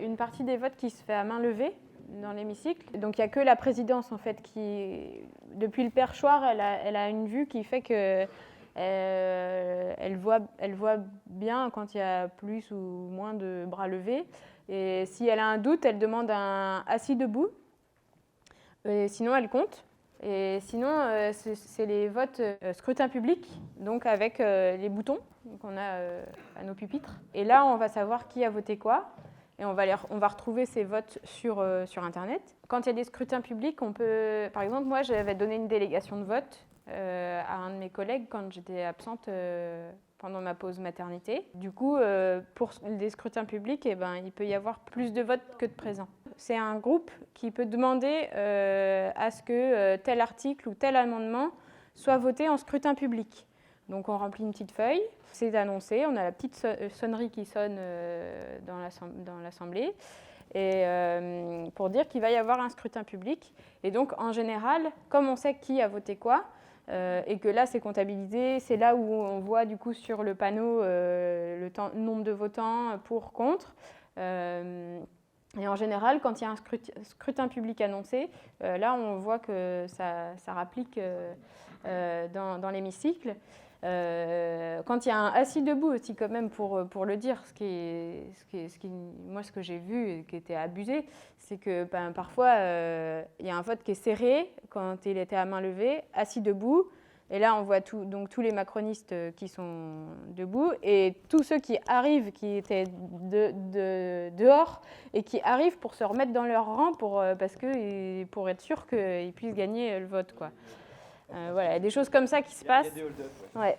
une partie des votes qui se fait à main levée dans l'hémicycle. Donc il n'y a que la présidence en fait qui, depuis le perchoir, elle a une vue qui fait que elle voit bien quand il y a plus ou moins de bras levés. Et si elle a un doute, elle demande un assis debout. Et sinon, elle compte. Et sinon, c'est les votes scrutin public, donc avec les boutons qu'on a à nos pupitres. Et là, on va savoir qui a voté quoi. Et on va retrouver ces votes sur Internet. Quand il y a des scrutins publics, on peut... Par exemple, moi, j'avais donné une délégation de vote à un de mes collègues quand j'étais absente pendant ma pause maternité. Du coup, pour des scrutins publics, eh ben, il peut y avoir plus de votes que de présents. C'est un groupe qui peut demander à ce que tel article ou tel amendement soit voté en scrutin public. Donc on remplit une petite feuille, c'est annoncé, on a la petite sonnerie qui sonne dans l'Assemblée et pour dire qu'il va y avoir un scrutin public. Et donc en général, comme on sait qui a voté quoi, et que là c'est comptabilisé, c'est là où on voit du coup sur le panneau le nombre de votants pour, contre. Et en général, quand il y a un scrutin public annoncé, là on voit que ça rapplique dans l'hémicycle. Quand il y a un assis debout aussi quand même pour le dire, moi ce que j'ai vu et qui était abusé, c'est que parfois il y a un vote qui est serré quand il était à main levée, assis debout. Et là, on voit donc tous les macronistes qui sont debout et tous ceux qui arrivent, qui étaient dehors et qui arrivent pour se remettre dans leur rang pour être sûr qu'ils puissent gagner le vote, quoi. Voilà, il y a des choses comme ça qui se passent. Il y a des hold-up, ouais.